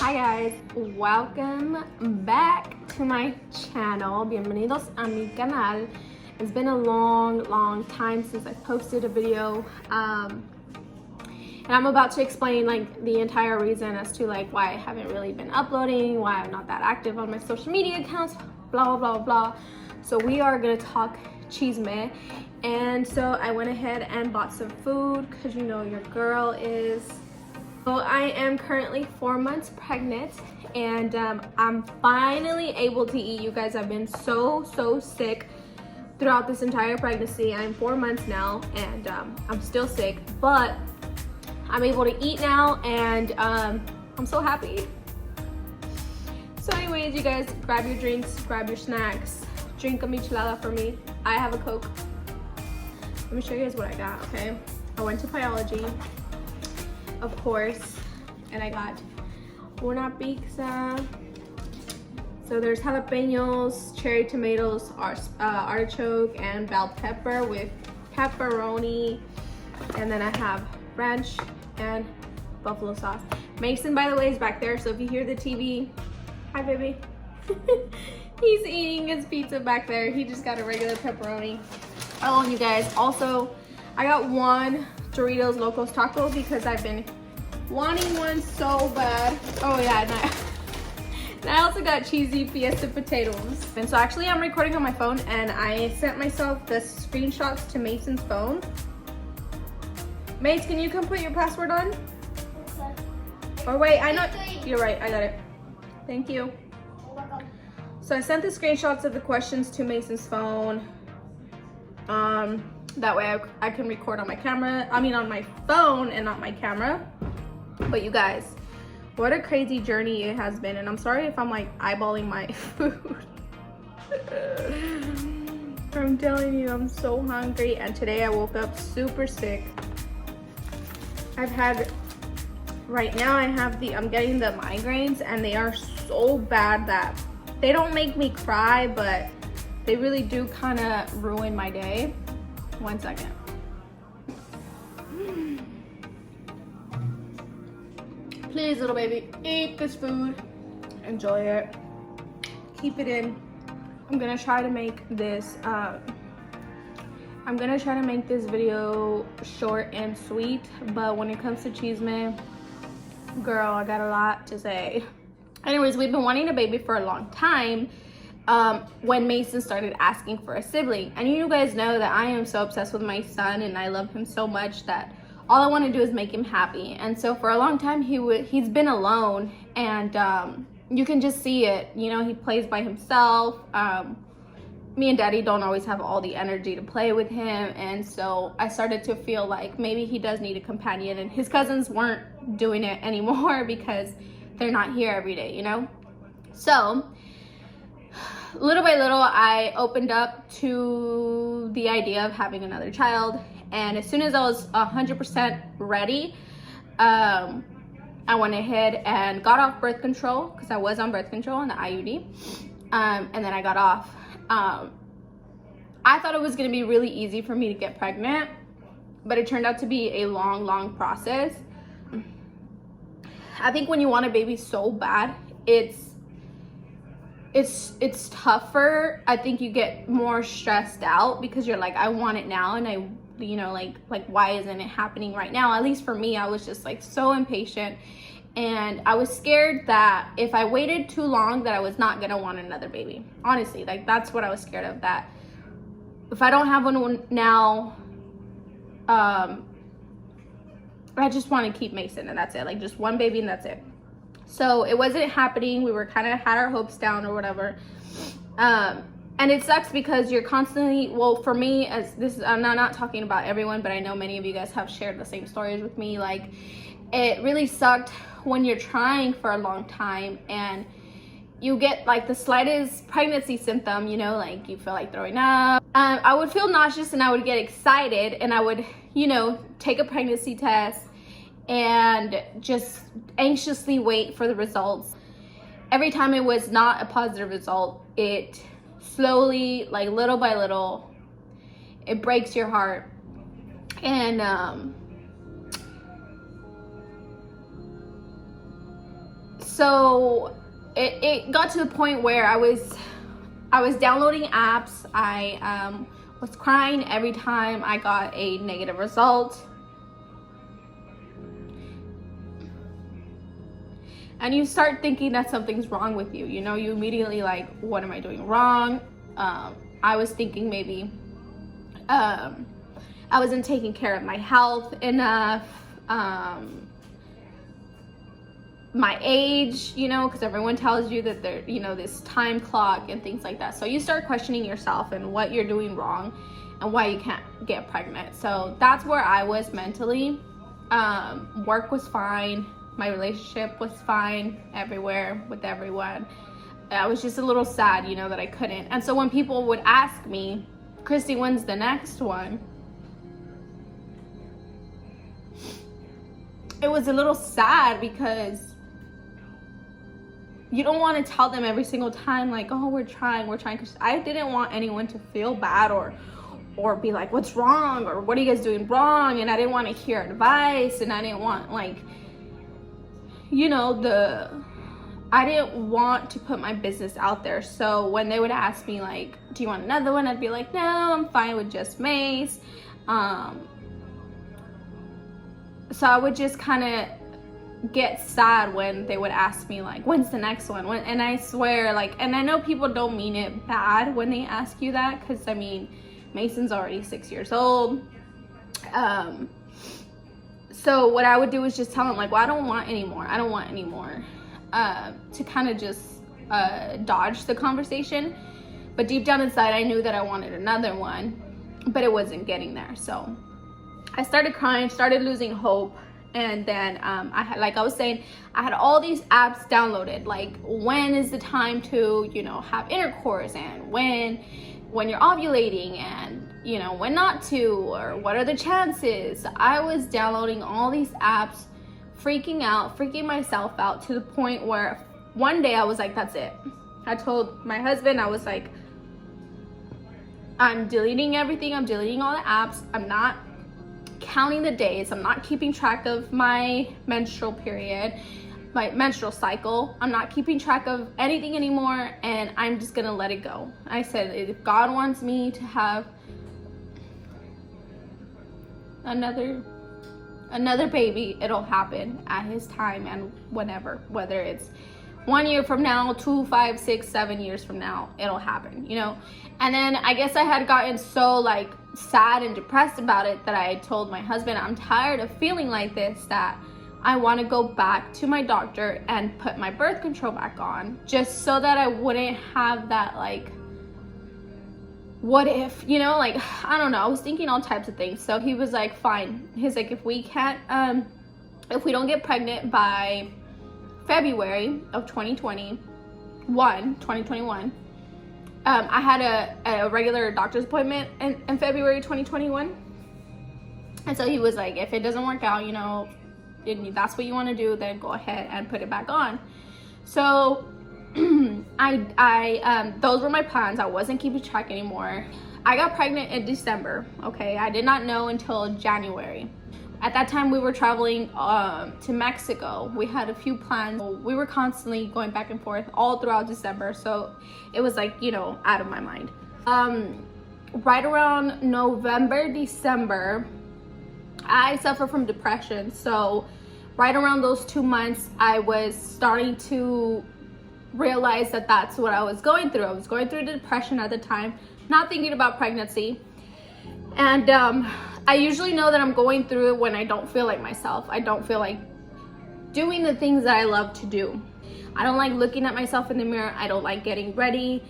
Hi guys, welcome back to my channel. Bienvenidos a mi canal. It's been a long time since I posted a video, and I'm about to explain like the entire reason as to like why I haven't really been uploading, why I'm not that active on my social media accounts, blah blah blah. So we are gonna talk chisme, and so I went ahead and bought some food because you know your girl is. So I am currently 4 months pregnant, and I'm finally able to eat. You guys, I've been so sick throughout this entire pregnancy. I'm 4 months now, and I'm still sick, but I'm able to eat now, and I'm so happy. So anyways, you guys, grab your drinks, grab your snacks, drink a michelada for me. I have a Coke. Let me show you guys what I got, okay? I went to biology, of course, and I got una pizza. So there's jalapenos, cherry tomatoes, artichoke, and bell pepper with pepperoni, and then I have ranch and buffalo sauce. Mason, by the way, is back there, so if you hear the TV, hi baby. He's eating his pizza back there. He just got a regular pepperoni. Oh, and you guys, also I got one Doritos Locos Taco because I've been wanting one so bad. Oh yeah, and I also got cheesy Fiesta potatoes. And so actually I'm recording on my phone, and I sent myself the screenshots to Mason's phone. Mace, can you come put your password on? Okay. Or wait, I know, you're right, I got it. Thank you. So I sent the screenshots of the questions to Mason's phone. That way I can record on my camera, on my phone and not my camera. But you guys, what a crazy journey it has been. And I'm sorry if I'm like eyeballing my food. I'm telling you, I'm so hungry. And today I woke up super sick. Right now I'm getting the migraines, and they are so bad that they don't make me cry, but they really do kind of ruin my day. 1 second. Please, little baby, eat this food. Enjoy it. Keep it in. I'm gonna try to make this video short and sweet, but when it comes to chisme, girl, I got a lot to say. Anyways, we've been wanting a baby for a long time. When Mason started asking for a sibling, and you guys know that I am so obsessed with my son, and I love him so much that all I want to do is make him happy. And so for a long time he's been alone, and you can just see it, you know, he plays by himself. Me and daddy don't always have all the energy to play with him, and so I started to feel like maybe he does need a companion, and his cousins weren't doing it anymore because they're not here every day, you know. So little by little I opened up to the idea of having another child, and as soon as I was 100% ready, I went ahead and got off birth control, because I was on birth control on the IUD, and then I got off. I thought it was going to be really easy for me to get pregnant, but it turned out to be a long process. I think when you want a baby so bad, it's tougher. I think you get more stressed out because you're like, I want it now, and I, you know, like why isn't it happening right now? At least for me, I was just like so impatient, and I was scared that if I waited too long that I was not gonna want another baby. Honestly, like that's what I was scared of, that if I don't have one now, I just want to keep Mason, and that's it, like just one baby and that's it. So it wasn't happening. We were kind of had our hopes down or whatever. And it sucks because you're constantly, well, for me, as this is, I'm not talking about everyone, but I know many of you guys have shared the same stories with me. Like, it really sucked when you're trying for a long time and you get like the slightest pregnancy symptom, you know, like you feel like throwing up. I would feel nauseous, and I would get excited, and I would, you know, take a pregnancy test and just anxiously wait for the results. Every time it was not a positive result, it slowly, like little by little, it breaks your heart. And So it got to the point where I was downloading apps. I was crying every time I got a negative result. And you start thinking that something's wrong with you. You know, you immediately like, what am I doing wrong? I was thinking maybe I wasn't taking care of my health enough. My age, you know, because everyone tells you that they're, you know, this time clock and things like that. So you start questioning yourself and what you're doing wrong and why you can't get pregnant. So that's where I was mentally. Work was fine. My relationship was fine everywhere with everyone. I was just a little sad, you know, that I couldn't. And so when people would ask me, Christy, when's the next one? It was a little sad because you don't want to tell them every single time like, oh, we're trying, because I didn't want anyone to feel bad or be like, what's wrong, or what are you guys doing wrong? And I didn't want to hear advice, and I didn't want, like, you know, I didn't want to put my business out there. So when they would ask me like, do you want another one? I'd be like, no, I'm fine with just Mace. So I would just kind of get sad when they would ask me like, when's the next one? And I swear, like, and I know people don't mean it bad when they ask you that, because I mean, Mason's already 6 years old. So what I would do is just tell him like, well, I don't want any more, to kind of just dodge the conversation. But deep down inside, I knew that I wanted another one, but it wasn't getting there. So I started crying, started losing hope. And then I had, like I was saying, I had all these apps downloaded, like when is the time to, you know, have intercourse, and when you're ovulating, and you know, when not to, or what are the chances. I was downloading all these apps, freaking myself out, to the point where one day I was like, that's it. I told my husband, I was like, I'm deleting everything. I'm deleting all the apps. I'm not counting the days. I'm not keeping track of my menstrual period, my menstrual cycle. I'm not keeping track of anything anymore, and I'm just gonna let it go. I said, if God wants me to have another baby, it'll happen at his time, and whenever, whether it's 1 year from now, 2, 5, 6, 7 years from now, it'll happen, you know. And then I guess I had gotten so like sad and depressed about it that I told my husband, I'm tired of feeling like this, that I want to go back to my doctor and put my birth control back on, just so that I wouldn't have that like, what if, you know, like, I don't know, I was thinking all types of things. So he was like, fine. He's like, if we don't get pregnant by February of 2021, I had a regular doctor's appointment in February 2021. And so he was like, if it doesn't work out, you know, that's what you want to do, then go ahead and put it back on. So those were my plans. I wasn't keeping track anymore. I got pregnant in December. Okay, I did not know until January. At that time, we were traveling to Mexico. We had a few plans. We were constantly going back and forth all throughout December. So it was like, you know, out of my mind. Right around November, December, I suffer from depression. So right around those 2 months, I was starting to realize that that's what I was going through. I was going through depression at the time, not thinking about pregnancy. And I usually know that I'm going through it when I don't feel like myself. I don't feel like doing the things that I love to do. I don't like looking at myself in the mirror. I don't like getting ready.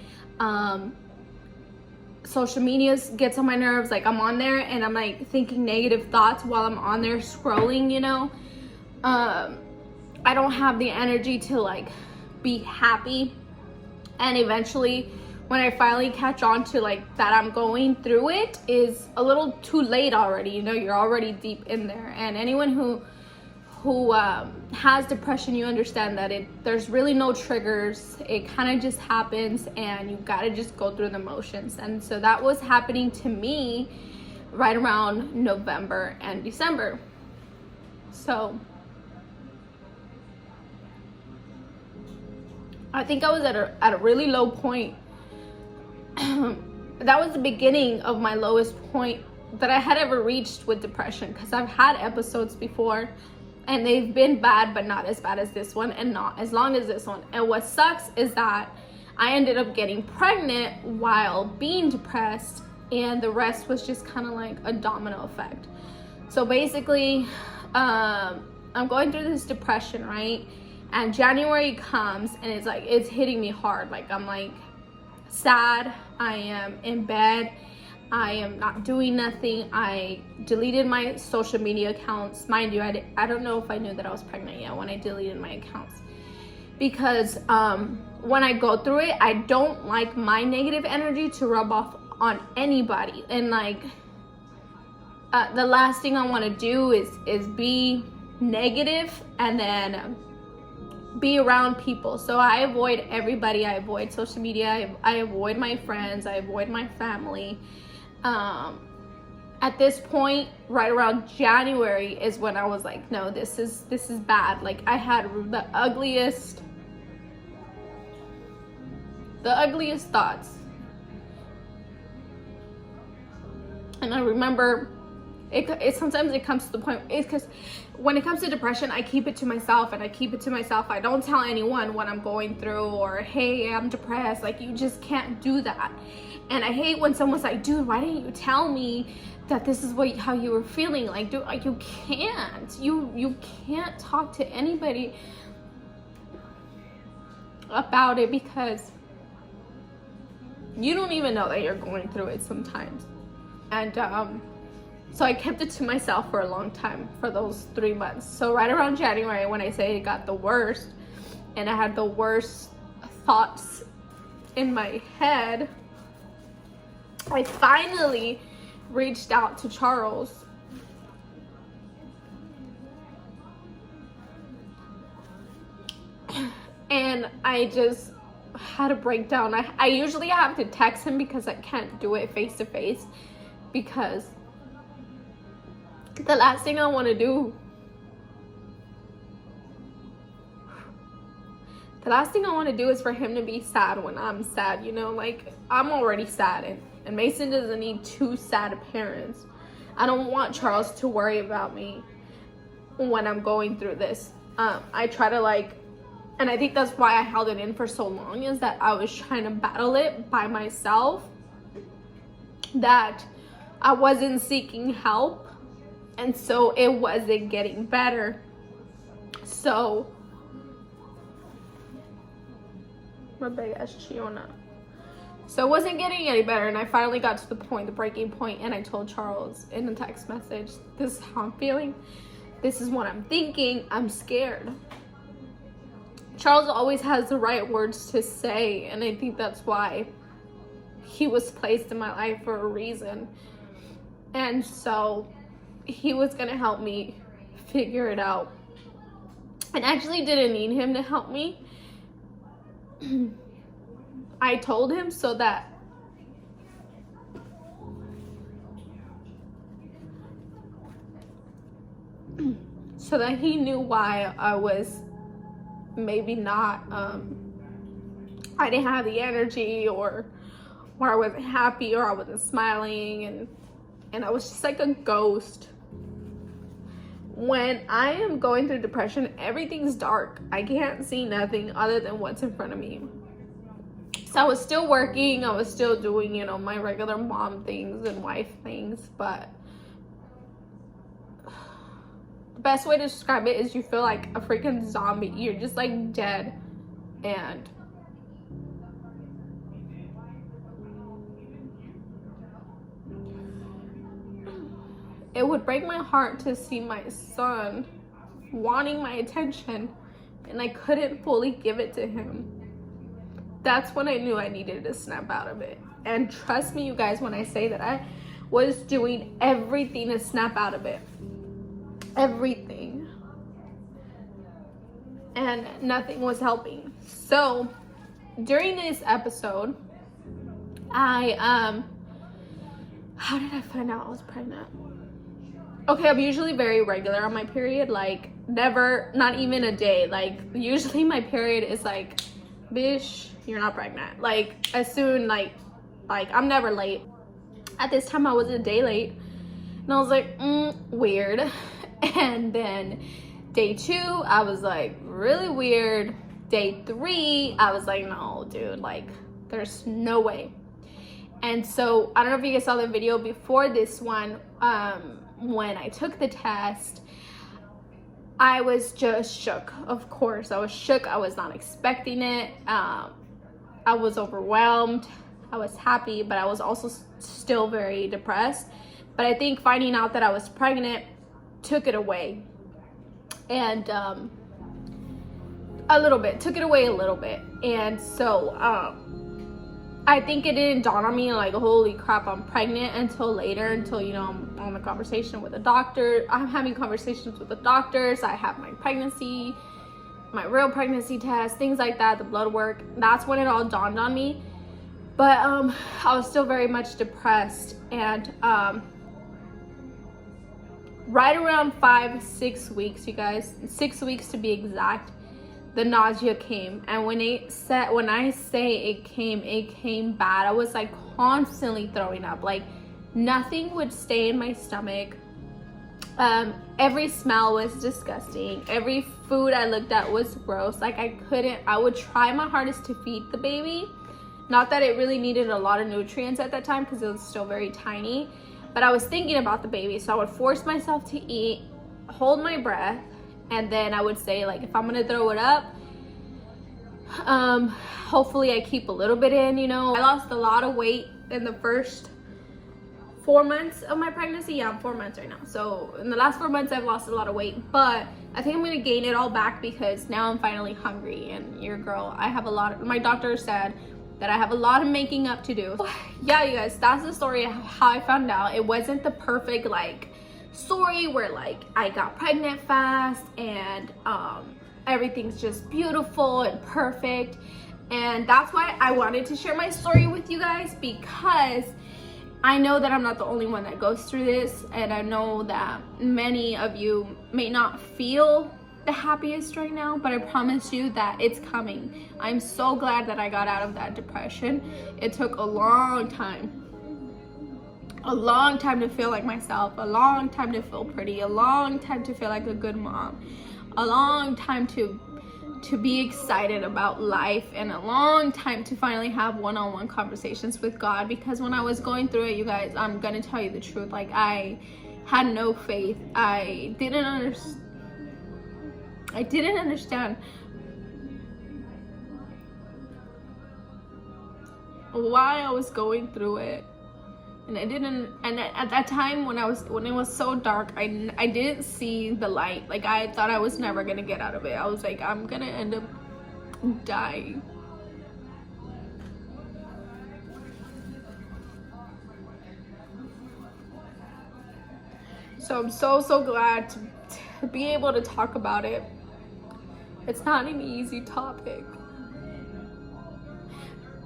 Social media gets on my nerves. Like, I'm on there and I'm like thinking negative thoughts while I'm on there scrolling, you know. I don't have the energy to like be happy. And eventually, when I finally catch on to like that I'm going through it, is a little too late already. You know, you're already deep in there. And anyone who has depression, you understand that there's really no triggers. It kind of just happens, and you gotta just go through the motions. And so that was happening to me right around November and December. So I think I was at a really low point. That was the beginning of my lowest point that I had ever reached with depression, because I've had episodes before and they've been bad, but not as bad as this one and not as long as this one. And what sucks is that I ended up getting pregnant while being depressed, and the rest was just kind of like a domino effect. So basically, I'm going through this depression, right? And January comes and it's like, it's hitting me hard. Like, I'm like sad. I am in bed. I am not doing nothing. I deleted my social media accounts. Mind you, I don't know if I knew that I was pregnant yet when I deleted my accounts. Because when I go through it, I don't like my negative energy to rub off on anybody. And like, the last thing I want to do is be negative and then be around people. So I avoid everybody. I avoid social media. I avoid my friends. I avoid my family. At this point, right around January is when I was like, no, this is bad. Like, I had the ugliest thoughts. And I remember it sometimes it comes to the point, it's because when it comes to depression, I keep it to myself and I keep it to myself. I don't tell anyone what I'm going through or, hey, I'm depressed. Like, you just can't do that. And I hate when someone's like, dude, why didn't you tell me that this is how you were feeling? Like, dude, like, you can't. You can't talk to anybody about it because you don't even know that you're going through it sometimes. And so I kept it to myself for a long time, for those 3 months. So right around January, when I say it got the worst and I had the worst thoughts in my head, I finally reached out to Charles. And I just had a breakdown. I usually have to text him because I can't do it face to face, because the last thing I want to do is for him to be sad when I'm sad, you know? Like, I'm already sad, and Mason doesn't need 2 sad parents. I don't want Charles to worry about me when I'm going through this. I try to, like, and I think that's why I held it in for so long, is that I was trying to battle it by myself, that I wasn't seeking help, and so it wasn't getting better. So my big ass Chiona. So it wasn't getting any better, and I finally got to the breaking point, and I told Charles in a text message, this is how I'm feeling, this is what I'm thinking, I'm scared. Charles always has the right words to say, and I think that's why he was placed in my life for a reason. And so he was gonna help me figure it out. And actually didn't need him to help me. I told him so that he knew why I was maybe not, I didn't have the energy, or I wasn't happy, or I wasn't smiling, and I was just like a ghost. When I am going through depression, everything's dark. I can't see nothing other than what's in front of me. So I was still working, I was still doing, you know, my regular mom things and wife things, but the best way to describe it is you feel like a freaking zombie. You're just like dead, and it would break my heart to see my son wanting my attention and I couldn't fully give it to him. That's when I knew I needed to snap out of it. And trust me, you guys, when I say that I was doing everything to snap out of it. Everything. And nothing was helping. So during this episode, how did I find out I was pregnant? Okay, I'm usually very regular on my period, like never, not even a day. Like usually my period is like bitch, you're not pregnant. Like, as soon, like I'm never late. At this time, I was a day late. And I was like, weird. And then day 2, I was like, really weird. Day 3, I was like, no, dude, like, there's no way. And so, I don't know if you guys saw the video before this one, when I took the test, I was just shook. Of course, I was shook. I was not expecting it. I was overwhelmed. I was happy, but I was also still very depressed. But I think finding out that I was pregnant took it away. And took it away a little bit. And so I think it didn't dawn on me like, holy crap, I'm pregnant, until later, until, you know, I'm on a conversation with a doctor. I'm having conversations with the doctors. I have my pregnancy, my real pregnancy test, things like that, the blood work. That's when it all dawned on me. But I was still very much depressed. And right around 5-6 weeks, you guys, 6 weeks to be exact, the nausea came. And when I say it came bad. I was like constantly throwing up. Like, nothing would stay in my stomach. Every smell was disgusting. Every food I looked at was gross. Like, I would try my hardest to feed the baby. Not that it really needed a lot of nutrients at that time, because it was still very tiny. But I was thinking about the baby, so I would force myself to eat, hold my breath, and then I would say, like, if I'm gonna throw it up, hopefully I keep a little bit in, you know. I lost a lot of weight in the first 4 months of my pregnancy. Yeah, I'm 4 months right now. So in the last 4 months, I've lost a lot of weight, but I think I'm gonna gain it all back, because now I'm finally hungry. And your girl, my doctor said that I have a lot of making up to do. Yeah, you guys, that's the story of how I found out. It wasn't the perfect, like, story where, like, I got pregnant fast and everything's just beautiful and perfect. And that's why I wanted to share my story with you guys, because I know that I'm not the only one that goes through this, and I know that many of you may not feel the happiest right now, but I promise you that it's coming. I'm so glad that I got out of that depression. It took a long time to feel like myself, a long time to feel pretty, a long time to feel like a good mom, a long time to be excited about life, and a long time to finally have one-on-one conversations with God. Because when I was going through it, you guys, I'm gonna tell you the truth, like, I had no faith. I didn't understand why I was going through it. And at that time, when it was so dark, I didn't see the light. Like, I thought I was never gonna get out of it. I was like, I'm gonna end up dying. So I'm so glad to be able to talk about it. It's not an easy topic,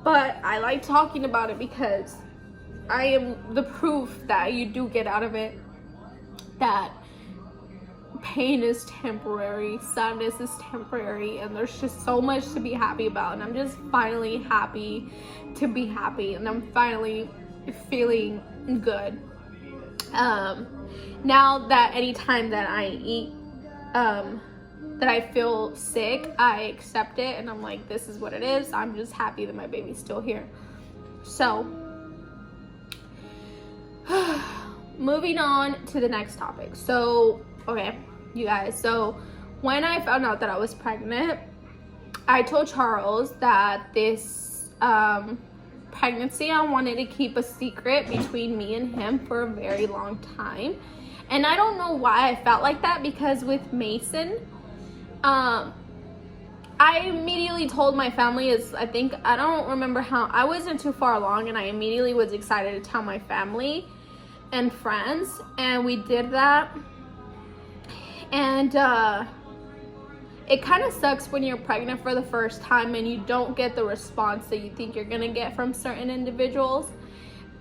but I like talking about it because I am the proof that you do get out of it, that pain is temporary, sadness is temporary, and there's just so much to be happy about. And I'm just finally happy to be happy, and I'm finally feeling good. Now that anytime that I eat, that I feel sick, I accept it, and I'm like, this is what it is. I'm just happy that my baby's still here. So moving on to the next topic. So, okay, you guys, so when I found out that I was pregnant, I told Charles that this pregnancy, I wanted to keep a secret between me and him for a very long time. And I don't know why I felt like that, because with Mason, I immediately told my family, I don't remember how, I wasn't too far along, and I immediately was excited to tell my family and friends, and we did that. And it kind of sucks when you're pregnant for the first time and you don't get the response that you think you're gonna get from certain individuals.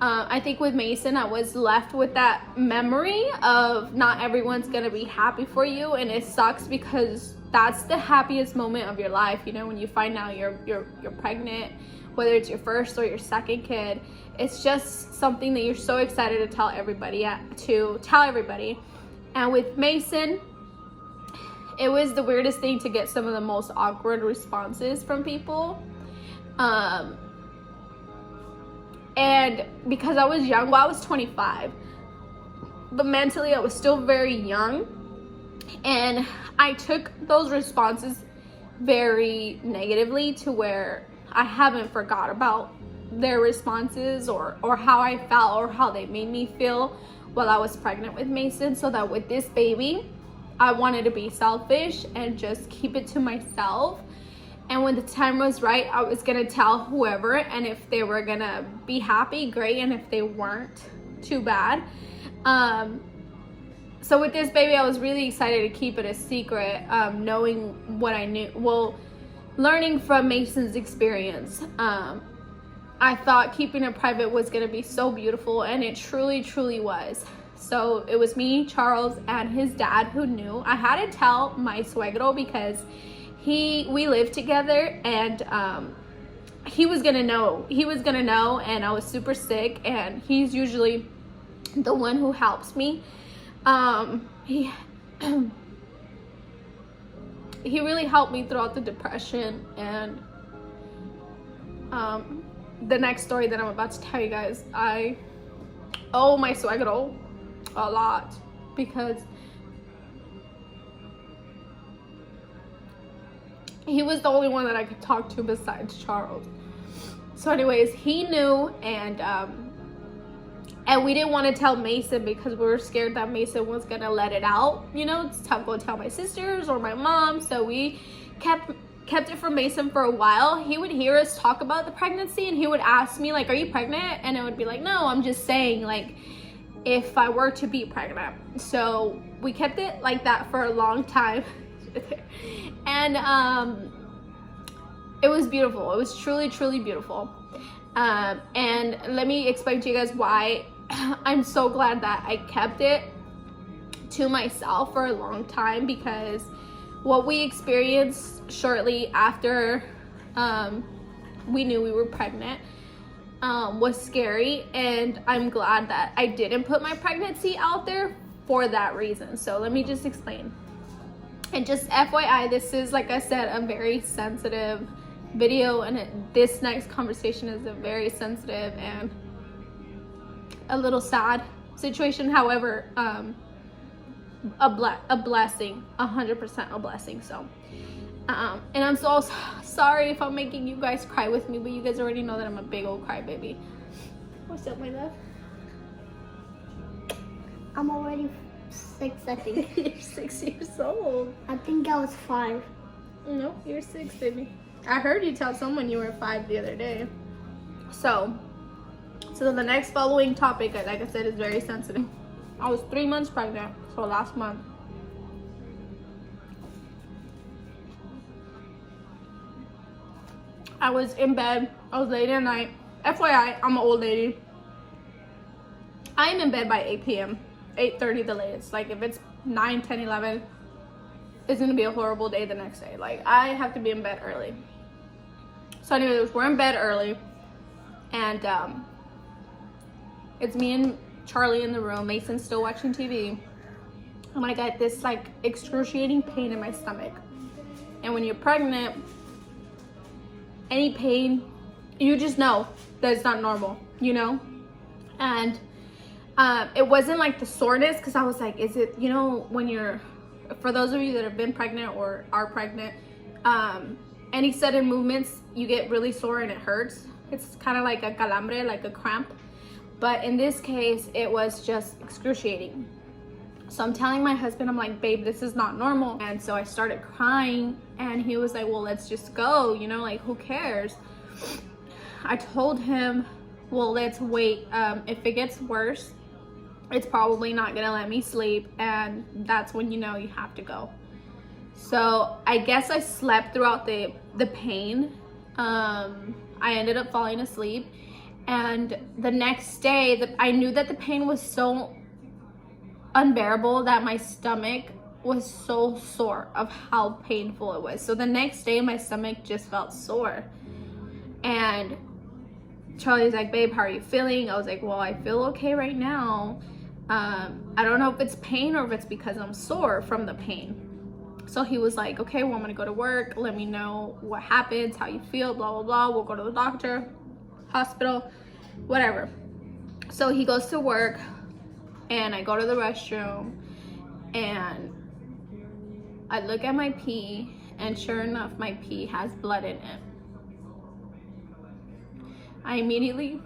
I think with Mason, I was left with that memory of not everyone's gonna be happy for you, and it sucks because that's the happiest moment of your life, you know, when you find out you're pregnant, whether it's your first or your second kid. It's just something that you're so excited to tell everybody. And with Mason, it was the weirdest thing to get some of the most awkward responses from people. And because I was young, well, I was 25, but mentally I was still very young, and I took those responses very negatively, to where I haven't forgot about their responses or how I felt or how they made me feel while I was pregnant with Mason. So that with this baby, I wanted to be selfish and just keep it to myself. And when the time was right, I was gonna tell whoever, and if they were gonna be happy, great, and if they weren't, too bad. So with this baby, I was really excited to keep it a secret, knowing what I knew, well, learning from Mason's experience. I thought keeping it private was gonna be so beautiful, and it truly, truly was. So it was me, Charles, and his dad who knew. I had to tell my suegro because we lived together, and he was gonna know, and I was super sick, and he's usually the one who helps me. He really helped me throughout the depression. And the next story that I'm about to tell you guys, I owe my suegro a lot, because he was the only one that I could talk to besides Charles. So anyways, he knew, and we didn't want to tell Mason because we were scared that Mason was gonna let it out, you know, to go tell my sisters or my mom. So we kept it from Mason for a while. He would hear us talk about the pregnancy, and he would ask me, like, are you pregnant? And I would be like, no, I'm just saying, like, if I were to be pregnant. So we kept it like that for a long time. And it was beautiful. It was truly, truly beautiful. And let me explain to you guys why I'm so glad that I kept it to myself for a long time, because what we experienced shortly after we knew we were pregnant was scary, and I'm glad that I didn't put my pregnancy out there for that reason. So let me just explain. And just FYI, this is, like I said, a very sensitive video, and this next conversation is a very sensitive and a little sad situation. However, a blessing, 100% a blessing. So and I'm so sorry if I'm making you guys cry with me, but you guys already know that I'm a big old crybaby. What's up, my love? I'm already 6, I think. You're 6 years old. I think I was 5. No, you're 6, baby. I heard you tell someone you were 5 the other day. So the next following topic, like I said, is very sensitive. I was 3 months pregnant, so last month. I was in bed. I was late at night. FYI, I'm an old lady. I am in bed by 8 p.m. 8:30 the latest. Like, if it's 9, 10, 11, it's gonna be a horrible day the next day. Like, I have to be in bed early. So anyways, we're in bed early, and it's me and Charlie in the room. Mason's still watching TV, and I got this like excruciating pain in my stomach. And when you're pregnant, any pain, you just know that it's not normal, you know? And it wasn't like the soreness, because I was like, is it, you know, when you're, for those of you that have been pregnant or are pregnant, any sudden movements, you get really sore and it hurts. It's kind of like a calambre, like a cramp. But in this case, it was just excruciating. So I'm telling my husband, I'm like, babe, this is not normal. And so I started crying, and he was like, well, let's just go, you know, like, who cares? I told him, well, let's wait. If it gets worse, it's probably not gonna let me sleep, and that's when you know you have to go. So I guess I slept throughout the pain. I ended up falling asleep, and the next day I knew that the pain was so unbearable that my stomach was so sore of how painful it was. So the next day my stomach just felt sore. And Charlie's like, babe, how are you feeling? I was like, well, I feel okay right now. I don't know if it's pain or if it's because I'm sore from the pain. So he was like, okay, well, I'm gonna go to work. Let me know what happens, how you feel, blah, blah, blah. We'll go to the doctor, hospital, whatever. So he goes to work and I go to the restroom and I look at my pee, and sure enough, my pee has blood in it. I immediately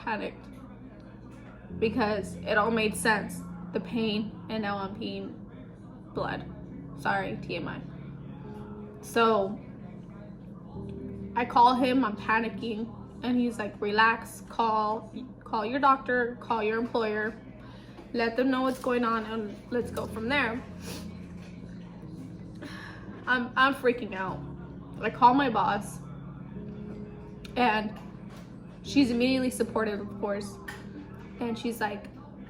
panicked because it all made sense. The pain, and now I'm peeing blood. Sorry, TMI. So I call him, I'm panicking, and he's like, relax, call your doctor, call your employer, let them know what's going on, and let's go from there. I'm freaking out. I call my boss, and she's immediately supportive, of course. And she's like,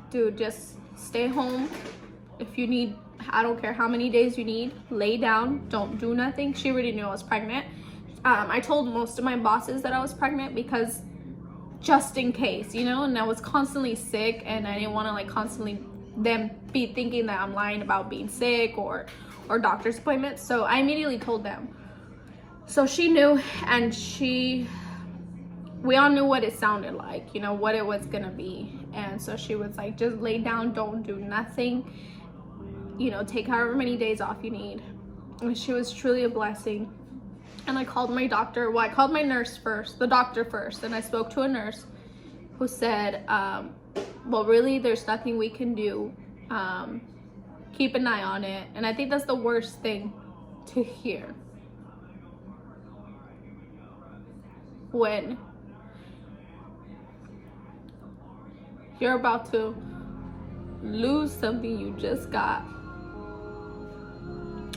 dude, just stay home. If you need, I don't care how many days you need, lay down, don't do nothing. She already knew I was pregnant. I told most of my bosses that I was pregnant because just in case, you know, and I was constantly sick, and I didn't want to like constantly them be thinking that I'm lying about being sick or doctor's appointments. So I immediately told them. So she knew, and we all knew what it sounded like, you know, what it was gonna be. And so she was like, just lay down, don't do nothing, you know, take however many days off you need. And she was truly a blessing. And I called my doctor. Well, I called my nurse first, the doctor first, and I spoke to a nurse who said, well, really, there's nothing we can do. Keep an eye on it. And I think that's the worst thing to hear. When you're about to lose something you just got,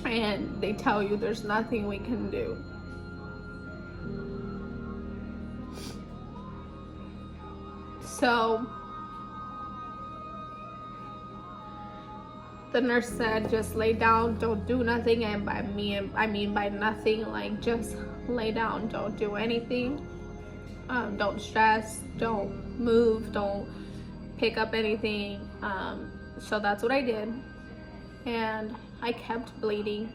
and they tell you there's nothing we can do. So the nurse said, just lay down, don't do nothing. And by me, I mean by nothing, like just lay down, don't do anything. Don't stress, don't move, don't pick up anything. So that's what I did. And I kept bleeding.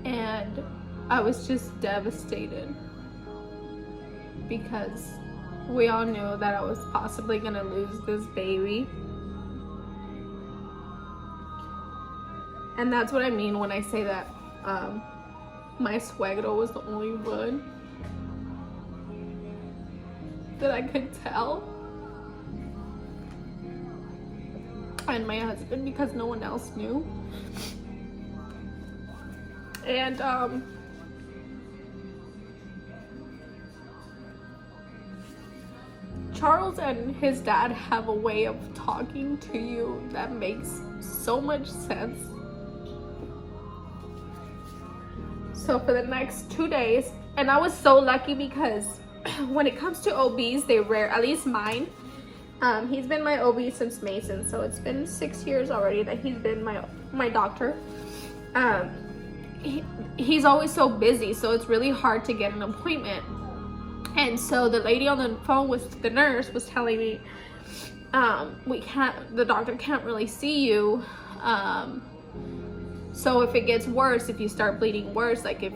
And I was just devastated because we all knew that I was possibly gonna lose this baby. And that's what I mean when I say that my suegro was the only one that I could tell. And my husband, because no one else knew. And Charles and his dad have a way of talking to you that makes so much sense. So for the next 2 days, and I was so lucky because when it comes to OBs, they rare, at least mine. He's been my OB since Mason, so it's been 6 years already that he's been my doctor. He's always so busy, so it's really hard to get an appointment. And so the lady on the phone with the nurse was telling me, the doctor can't really see you. So if it gets worse, if you start bleeding worse, like if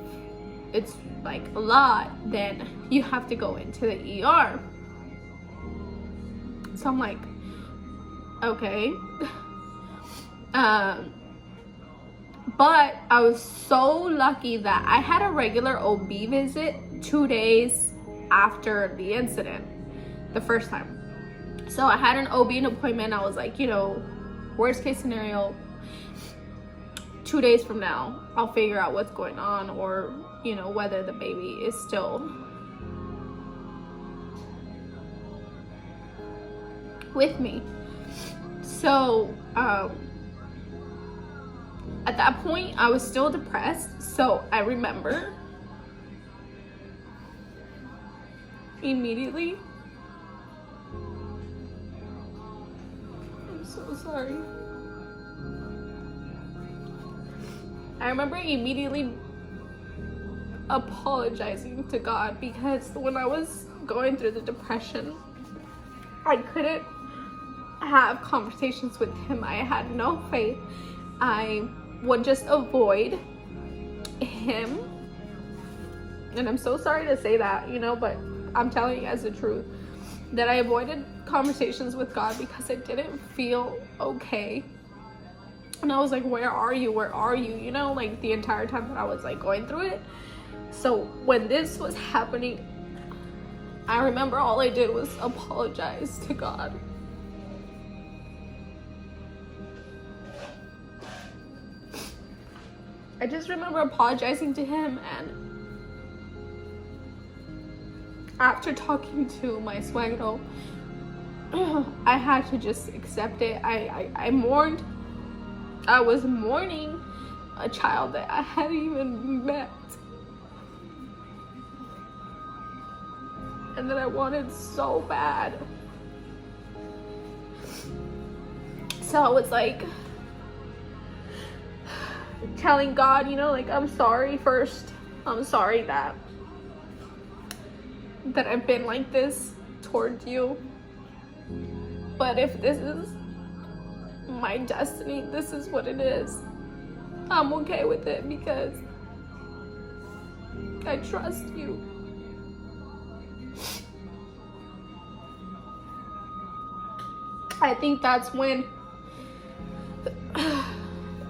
it's like a lot, then you have to go into the ER. So I'm like, okay. But I was so lucky that I had a regular OB visit 2 days after the incident, the first time. So I had an OB appointment. I was like, you know, worst case scenario, 2 days from now, I'll figure out what's going on, or, you know, whether the baby is still with me. So at that point I was still depressed. So I remember immediately, I'm so sorry. I remember immediately apologizing to God because when I was going through the depression, I couldn't have conversations with him. I had no faith. I would just avoid him. And I'm so sorry to say that, you know, but I'm telling you guys the truth, that I avoided conversations with God because I didn't feel okay. And I was like, where are you? Where are you? You know, like the entire time that I was like going through it. So when this was happening, I remember all I did was apologize to God. I just remember apologizing to him, and after talking to my suegro, I had to just accept it. I mourned. I was mourning a child that I hadn't even met, and that I wanted so bad. So I was like telling God, you know, like, I'm sorry first. I'm sorry that I've been like this towards you. But if this is my destiny, this is what it is. I'm okay with it because I trust you. I think that's when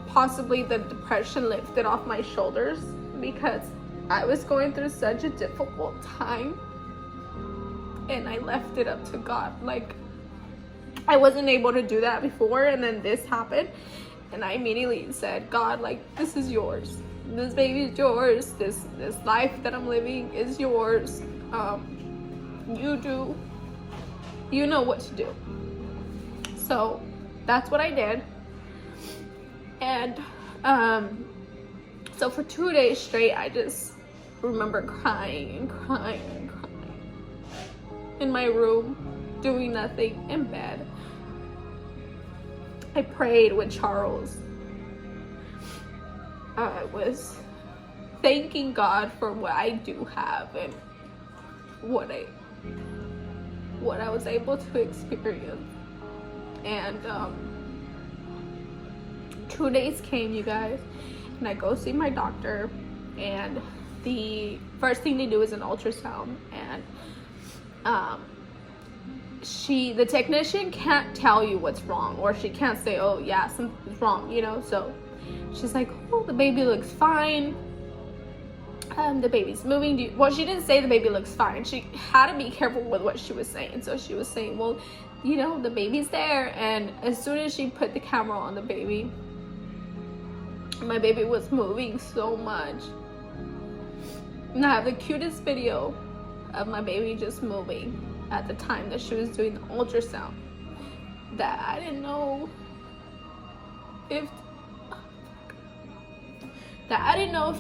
possibly the depression lifted off my shoulders, because I was going through such a difficult time and I left it up to God. Like, I wasn't able to do that before, and then this happened, and I immediately said, God, like, this is yours. This baby is yours. This life that I'm living is yours. You know what to do. So that's what I did. And so for 2 days straight, I just remember crying and crying and crying in my room, doing nothing in bed. I prayed with Charles. I was thanking God for what I do have and what I was able to experience. And 2 days came, you guys, and I go see my doctor, and the first thing they do is an ultrasound, and the technician can't tell you what's wrong, or she can't say, oh yeah, something's wrong, you know. So she's like, oh, the baby looks fine, the baby's moving. Well, she didn't say the baby looks fine. She had to be careful with what she was saying. So she was saying, well, you know, the baby's there. And as soon as she put the camera on the baby, my baby was moving so much. And I have the cutest video of my baby just moving at the time that she was doing the ultrasound, that I didn't know if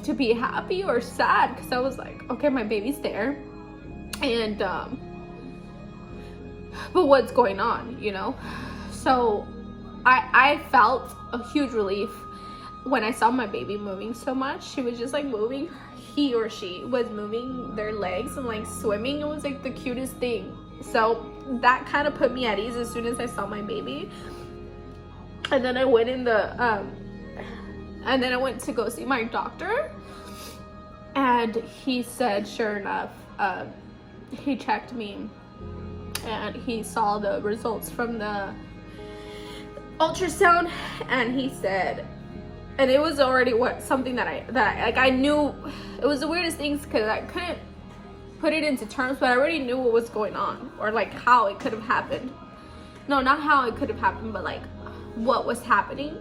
to be happy or sad, because I was like, okay, my baby's there, and but what's going on, you know? So I felt a huge relief when I saw my baby moving so much. She was just like moving, he or she was moving their legs and like swimming. It was like the cutest thing. So that kind of put me at ease as soon as I saw my baby. And then I went I went to go see my doctor, and he said, sure enough, he checked me and he saw the results from the ultrasound, and he said, and it was already something that I knew. It was the weirdest things because I couldn't put it into terms, but I already knew what was going on, or like how it could have happened. No, not how it could have happened, but like what was happening.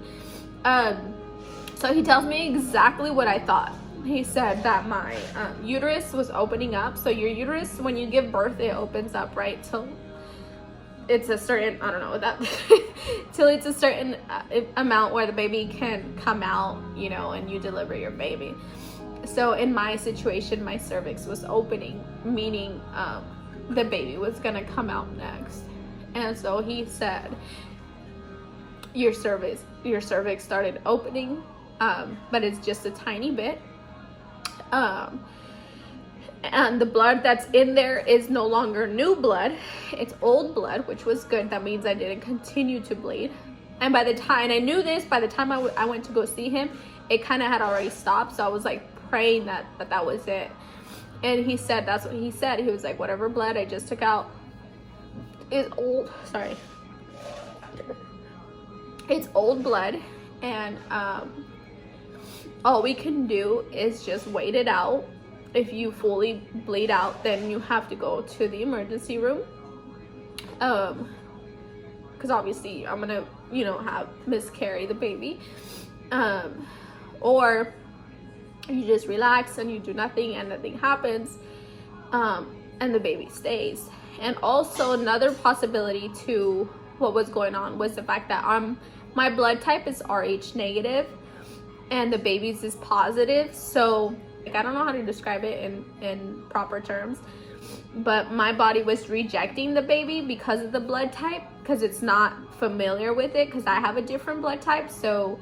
So he tells me exactly what I thought. He said that my uterus was opening up. So your uterus, when you give birth, it opens up, right? Till it's a certain, I don't know that, till it's a certain amount where the baby can come out, you know, and you deliver your baby. So in my situation, my cervix was opening, meaning the baby was gonna come out next. And so he said, your cervix started opening, but it's just a tiny bit. And the blood that's in there is no longer new blood, it's old blood, which was good. That means I didn't continue to bleed. And by the time, and I knew this, by the time I went to go see him, it kind of had already stopped. So I was like praying that was it. And he said, that's what he said. He was like, whatever blood I just took out is old, sorry. It's old blood, and all we can do is just wait it out. If you fully bleed out, then you have to go to the emergency room. Because obviously I'm gonna, you know, have miscarry the baby. Or you just relax and you do nothing and nothing happens, and the baby stays. And also another possibility to what was going on was the fact that my blood type is Rh negative and the baby's is positive. So like, I don't know how to describe it in proper terms, but my body was rejecting the baby because of the blood type, because it's not familiar with it, because I have a different blood type. So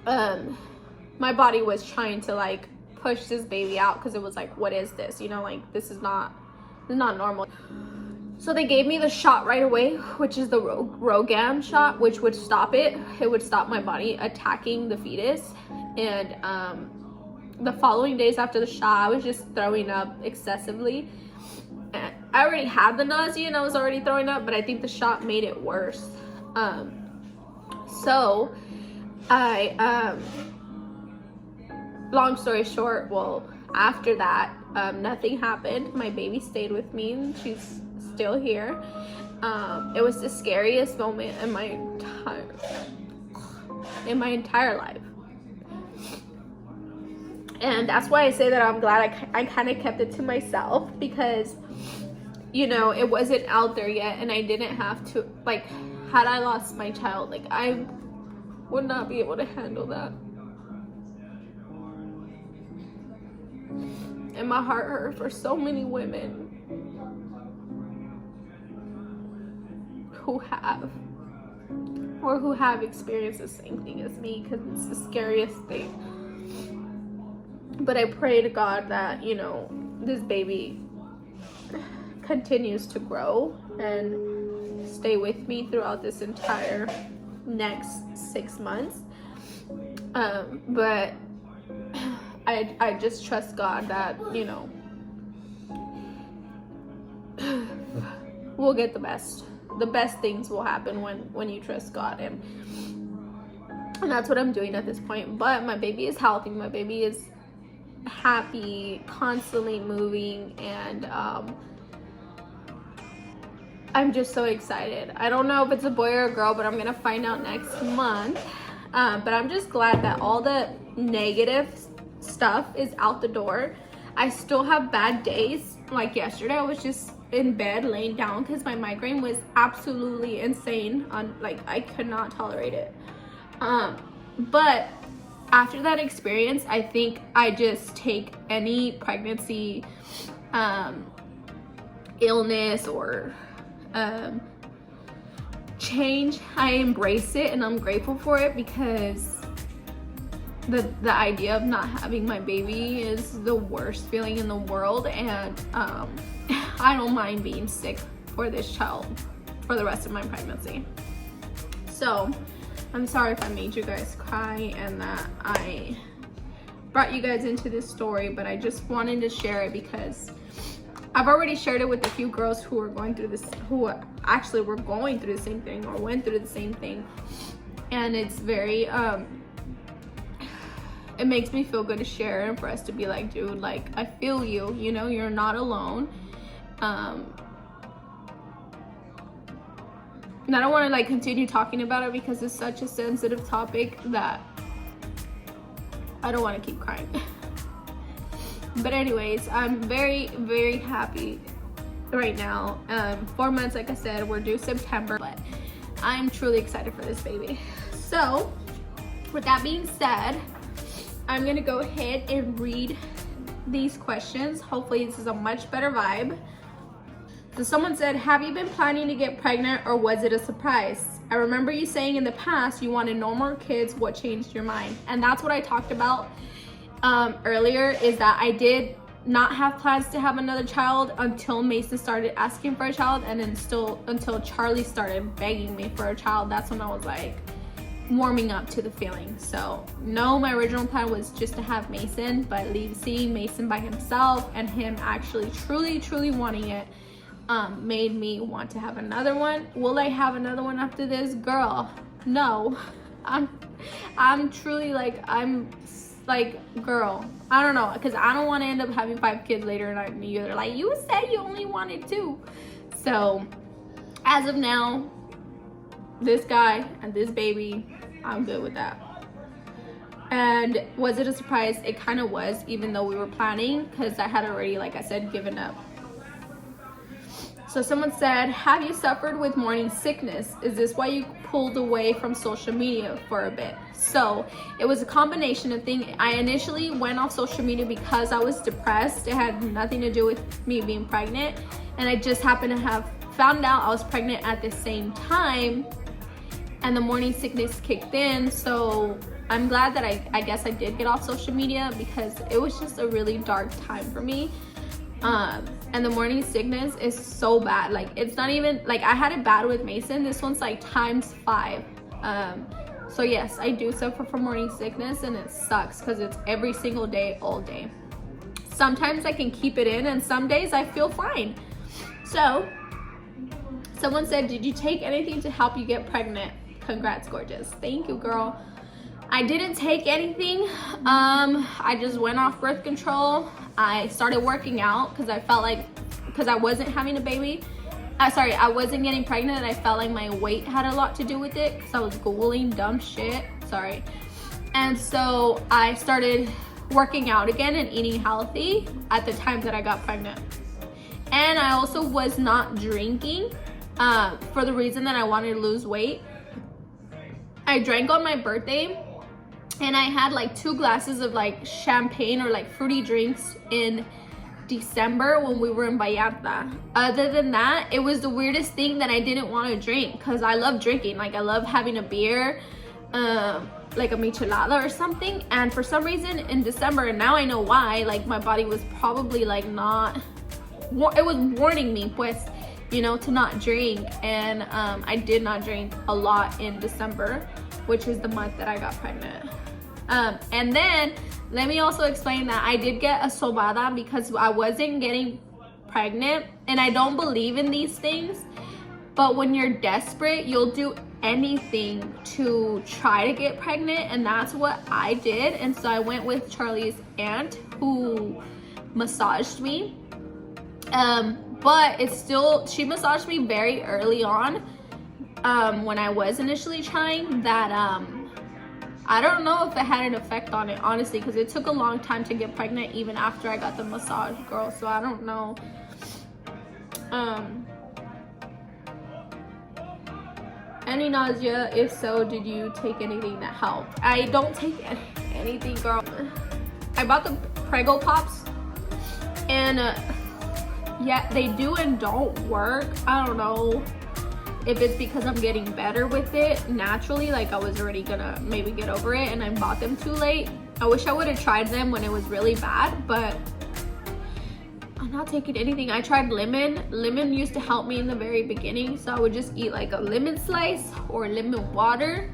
my body was trying to like push this baby out, because it was like, what is this, you know, like this is not normal. So they gave me the shot right away, which is the RhoGAM shot, which would stop it. It would stop my body attacking the fetus. And the following days after the shot, I was just throwing up excessively. And I already had the nausea and I was already throwing up, but I think the shot made it worse. So I, long story short, well, after that, nothing happened. My baby stayed with me and she's still here. It was the scariest moment in my entire life. And that's why I say that I'm glad I kind of kept it to myself, because, you know, it wasn't out there yet, and I didn't have to, like, had I lost my child, like, I would not be able to handle that. And my heart hurt for so many women who have experienced the same thing as me, because it's the scariest thing. But I pray to God that, you know, this baby continues to grow and stay with me throughout this entire next 6 months. But I just trust God that, you know, we'll get the best. The best things will happen when you trust God, and that's what I'm doing at this point. But my baby is healthy. My baby is happy, constantly moving, and I'm just so excited. I don't know if it's a boy or a girl, but I'm gonna find out next month. But I'm just glad that all the negative stuff is out the door. I still have bad days. Like yesterday, I was just in bed laying down because my migraine was absolutely insane. Like, I could not tolerate it. But after that experience, I think I just take any pregnancy, illness, or change, I embrace it, and I'm grateful for it, because the idea of not having my baby is the worst feeling in the world. And I don't mind being sick for this child for the rest of my pregnancy. So I'm sorry if I made you guys cry and that I brought you guys into this story, but I just wanted to share it because I've already shared it with a few girls who are going through this, who actually were going through the same thing or went through the same thing. And it's very, it makes me feel good to share, and for us to be like, dude, like, I feel you, you know, you're not alone. And I don't want to like continue talking about it because it's such a sensitive topic that I don't want to keep crying. But anyways, I'm very, very happy right now. 4 months, like I said, we're due September, but I'm truly excited for this baby. So with that being said, I'm gonna go ahead and read these questions. Hopefully this is a much better vibe. So someone said, have you been planning to get pregnant, or was it a surprise? I remember you saying in the past you wanted no more kids. What changed your mind? And that's what I talked about earlier, is that I did not have plans to have another child until Mason started asking for a child, and then still until Charlie started begging me for a child. That's when I was like warming up to the feeling. So no, my original plan was just to have Mason, but seeing Mason by himself and him actually truly wanting it made me want to have another one. Will I have another one after this? Girl, no. I'm truly like, girl, I don't know, because I don't want to end up having 5 kids later and you're like, you said you only wanted 2. So as of now, this guy and this baby, I'm good with that. And was it a surprise? It kind of was, even though we were planning, because I had already, like I said, given up. So someone said, have you suffered with morning sickness? Is this why you pulled away from social media for a bit? So it was a combination of things. I initially went off social media because I was depressed. It had nothing to do with me being pregnant. And I just happened to have found out I was pregnant at the same time, and the morning sickness kicked in. So I'm glad that I guess I did get off social media, because it was just a really dark time for me. And the morning sickness is so bad. Like, it's not even like I had it bad with Mason. This one's like ×5. So yes, I do suffer from morning sickness, and it sucks because it's every single day, all day. Sometimes I can keep it in, and some days I feel fine. So someone said, did you take anything to help you get pregnant? Congrats, gorgeous. Thank you, girl. I didn't take anything. I just went off birth control. I started working out because I felt like, because I wasn't having a baby. I wasn't getting pregnant, and I felt like my weight had a lot to do with it because I was Googling dumb shit. Sorry. And so I started working out again and eating healthy at the time that I got pregnant. And I also was not drinking for the reason that I wanted to lose weight. I drank on my birthday, and I had like 2 glasses of like champagne or like fruity drinks in December when we were in Vallarta. Other than that, it was the weirdest thing that I didn't want to drink, because I love drinking. Like, I love having a beer, like a michelada or something. And for some reason in December, and now I know why, like my body was probably like not, it was warning me, pues, you know, to not drink. And I did not drink a lot in December, which is the month that I got pregnant. And then let me also explain that I did get a sobada because I wasn't getting pregnant, and I don't believe in these things, but when you're desperate, you'll do anything to try to get pregnant, and that's what I did. And so I went with Charlie's aunt, who massaged me, but it's still, she massaged me very early on, when I was initially trying that. I don't know if it had an effect on it, honestly, because it took a long time to get pregnant even after I got the massage, girl. So I don't know. Any nausea? If so, did you take anything that helped? I don't take anything, girl. I bought the Prego Pops, and yeah, they do and don't work. I don't know if it's because I'm getting better with it naturally, like I was already gonna maybe get over it and I bought them too late. I wish I would have tried them when it was really bad, but I'm not taking anything. I tried lemon. Lemon used to help me in the very beginning, so I would just eat like a lemon slice or lemon water,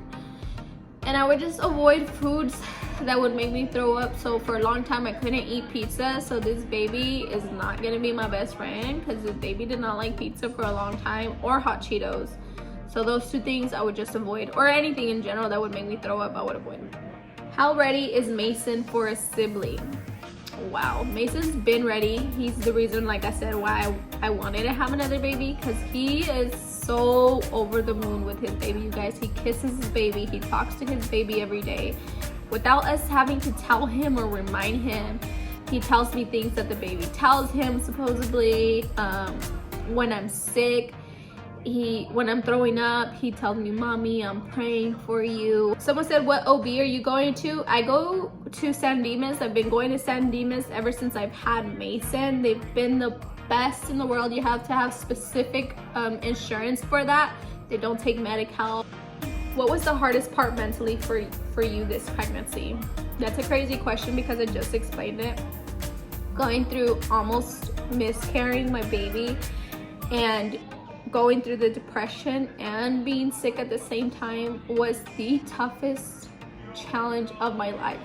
and I would just avoid foods that would make me throw up. So for a long time I couldn't eat pizza, so this baby is not gonna be my best friend, because this baby did not like pizza for a long time, or hot Cheetos. So those 2 things I would just avoid, or anything in general that would make me throw up, I would avoid. How ready is Mason for a sibling? Wow, Mason's been ready. He's the reason, like I said, why I wanted to have another baby, because he is so over the moon with his baby, you guys. He kisses his baby, he talks to his baby every day without us having to tell him or remind him. He tells me things that the baby tells him, supposedly. When I'm sick, when I'm throwing up, he tells me, mommy, I'm praying for you. Someone said, what OB are you going to? I go to San Dimas. I've been going to San Dimas ever since I've had Mason. They've been the best in the world. You have to have specific insurance for that They don't take Medi-Cal. What was the hardest part mentally for you this pregnancy? That's a crazy question because I just explained it. Going through almost miscarrying my baby and going through the depression and being sick at the same time was the toughest challenge of my life.